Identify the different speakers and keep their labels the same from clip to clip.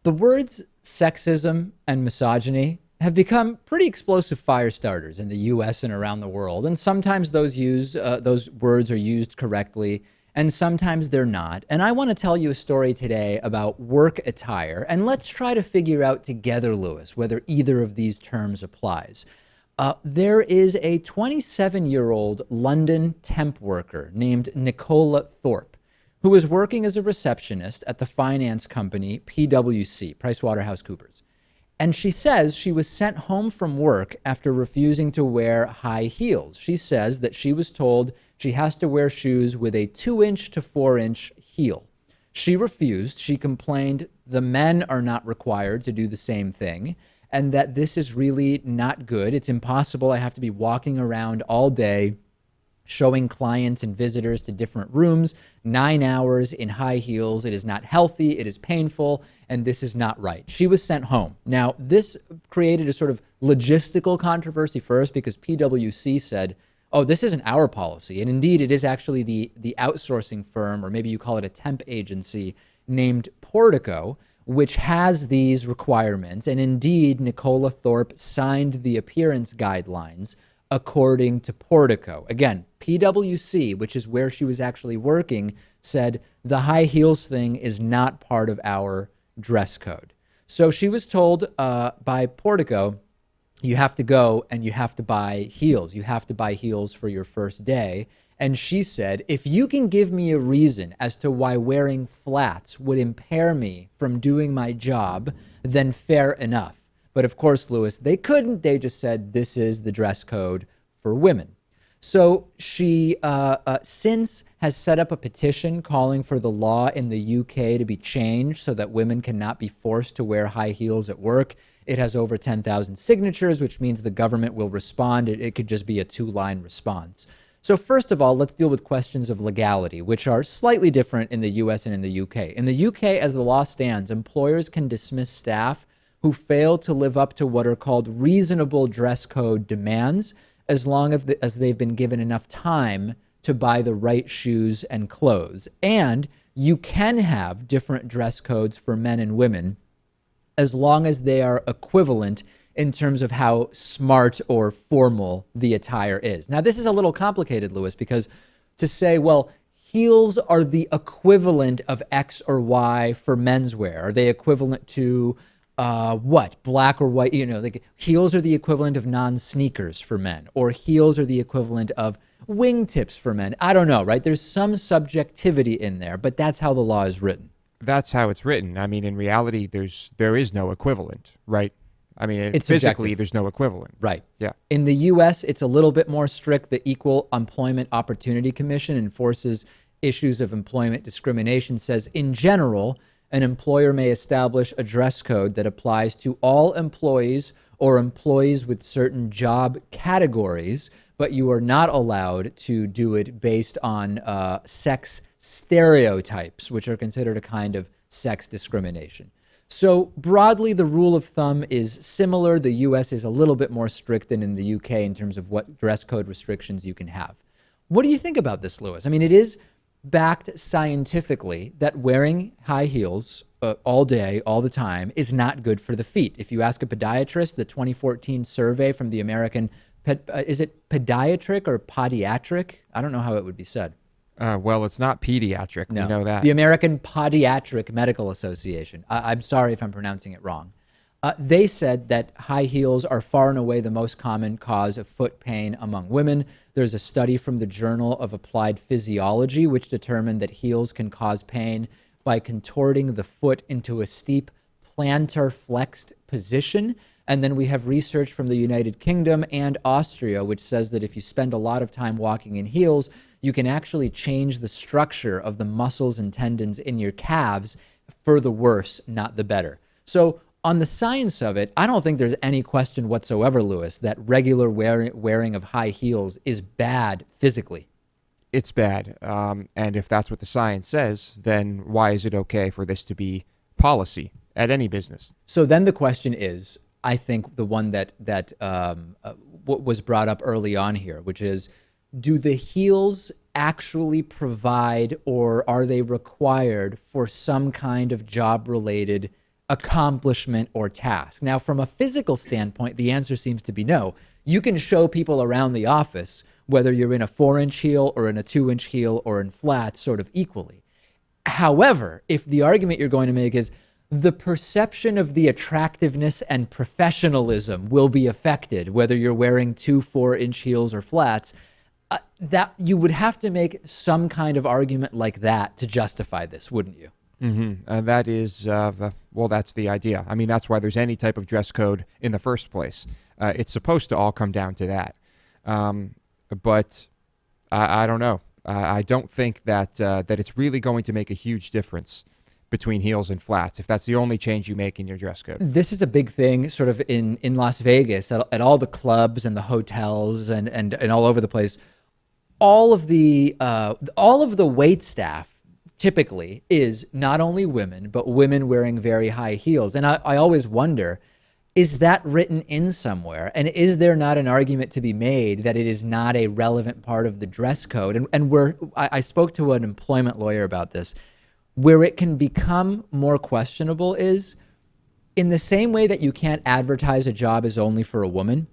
Speaker 1: The words sexism and misogyny have become pretty explosive fire starters in the US and around the world. And sometimes those words are used correctly, and sometimes they're not. And I want to tell you a story today about work attire. And let's try to figure out together, Lewis, whether either of these terms applies. There is a 27-year-old London temp worker named Nicola Thorp, who was working as a receptionist at the finance company PwC, Price Waterhouse Coopers. And she says she was sent home from work after refusing to wear high heels. She says that she was told she has to wear shoes with a 2-inch to 4-inch heel. She refused. She complained the men are not required to do the same thing, and that this is really not good. It's impossible. I have to be walking around all day showing clients and visitors to different rooms, 9 hours in high heels. It is not healthy, it is painful, and this is not right. She was sent home. Now, this created a sort of logistical controversy first because PwC said, oh, this isn't our policy. And indeed, it is actually the outsourcing firm, or maybe you call it a temp agency, named Portico, which has these requirements. And indeed, Nicola Thorp signed the appearance guidelines according to Portico. Again, PwC, which is where she was actually working, said the high heels thing is not part of our dress code. So she was told by Portico, you have to go and you have to buy heels. You have to buy heels for your first day. And she said, if you can give me a reason as to why wearing flats would impair me from doing my job, then fair enough. But of course, Lewis, they couldn't. They just said this is the dress code for women. So she since has set up a petition calling for the law in the UK to be changed so that women cannot be forced to wear high heels at work. It has over 10,000 signatures, which means the government will respond. It could just be a 2-line response. So first of all, let's deal with questions of legality, which are slightly different in the US and in the UK. In the UK, as the law stands, employers can dismiss staff who fail to live up to what are called reasonable dress code demands, as long as they've been given enough time to buy the right shoes and clothes. And you can have different dress codes for men and women as long as they are equivalent in terms of how smart or formal the attire is. Now, this is a little complicated, Lewis, because to say, well, heels are the equivalent of X or Y for menswear. Are they equivalent to what? Black or white? You know, like heels are the equivalent of non-sneakers for men, or heels are the equivalent of wingtips for men. I don't know, right? There's some subjectivity in there, but that's how the law is written.
Speaker 2: That's how it's written. I mean, in reality, there is no equivalent, right? I mean,
Speaker 1: It's
Speaker 2: physically,
Speaker 1: subjective.
Speaker 2: there's no equivalent.
Speaker 1: Right.
Speaker 2: Yeah.
Speaker 1: In the U.S., it's a little bit more strict. The Equal Employment Opportunity Commission enforces issues of employment discrimination, says in general, an employer may establish a dress code that applies to all employees or employees with certain job categories, but you are not allowed to do it based on sex stereotypes, which are considered a kind of sex discrimination. So broadly, the rule of thumb is similar. The U.S. is a little bit more strict than in the U.K. in terms of what dress code restrictions you can have. What do you think about this, Lewis? I mean, it is backed scientifically that wearing high heels all day, all the time, is not good for the feet. If you ask a podiatrist, the 2014 survey from the American, is it podiatric or podiatric? I don't know how it would be said.
Speaker 2: Well, it's not pediatric.
Speaker 1: No.
Speaker 2: We know that.
Speaker 1: The American Podiatric Medical Association. I'm sorry if I'm pronouncing it wrong. They said that high heels are far and away the most common cause of foot pain among women. There's a study from the Journal of Applied Physiology which determined that heels can cause pain by contorting the foot into a steep plantar flexed position. And then we have research from the United Kingdom and Austria, which says that if you spend a lot of time walking in heels, you can actually change the structure of the muscles and tendons in your calves for the worse, not the better. So on the science of it, I don't think there's any question whatsoever, Lewis, that regular wearing of high heels is bad physically.
Speaker 2: It's bad. And if that's what the science says, then why is it okay for this to be policy at any business?
Speaker 1: So then the question is, I think the one that was brought up early on here, which is, do the heels actually provide, or are they required for some kind of job-related accomplishment or task. Now, from a physical standpoint, the answer seems to be no. You can show people around the office, whether you're in a 4-inch heel or in a 2-inch heel or in flats, sort of equally. However, if the argument you're going to make is the perception of the attractiveness and professionalism will be affected, whether you're wearing 2 4-inch heels or flats, that you would have to make some kind of argument like that to justify this, wouldn't you?
Speaker 2: That is, well, that's the idea. I mean, that's why there's any type of dress code in the first place. It's supposed to all come down to that. But I don't know. I don't think that it's really going to make a huge difference between heels and flats if that's the only change you make in your dress code. This
Speaker 1: is a big thing sort of in Las Vegas at all the clubs and the hotels and all over the place. All of the wait staff typically is not only women, but women wearing very high heels. And I always wonder, is that written in somewhere? And is there not an argument to be made that it is not a relevant part of the dress code? And I spoke to an employment lawyer about this. Where it can become more questionable is in the same way that you can't advertise a job as only for a woman,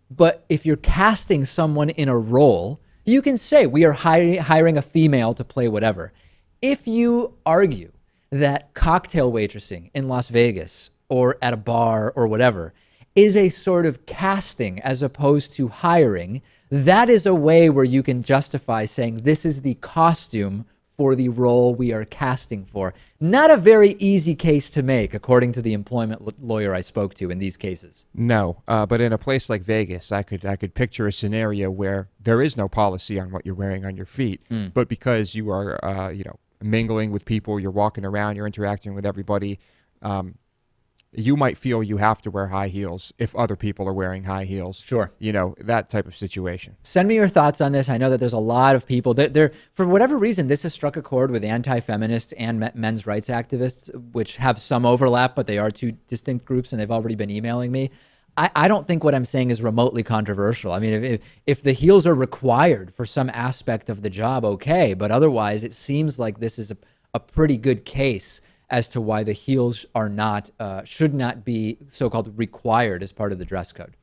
Speaker 1: but if you're casting someone in a role, you can say we are hiring a female to play whatever. If you argue that cocktail waitressing in Las Vegas or at a bar or whatever is a sort of casting as opposed to hiring, that is a way where you can justify saying this is the costume for the role we are casting for. Not a very easy case to make, according to the employment lawyer I spoke to in these cases.
Speaker 2: No, but in a place like Vegas, I could picture a scenario where there is no policy on what you're wearing on your feet, but because you are, mingling with people, you're walking around, you're interacting with everybody, you might feel you have to wear high heels if other people are wearing high heels.
Speaker 1: Sure.
Speaker 2: That type of situation.
Speaker 1: Send me your thoughts on this. I know that there's a lot of people that for whatever reason, this has struck a chord with anti-feminists and men's rights activists, which have some overlap, but they are two distinct groups, and they've already been emailing me. I don't think what I'm saying is remotely controversial. I mean, if the heels are required for some aspect of the job, okay, but otherwise it seems like this is a pretty good case as to why the heels are not should not be so-called required as part of the dress code.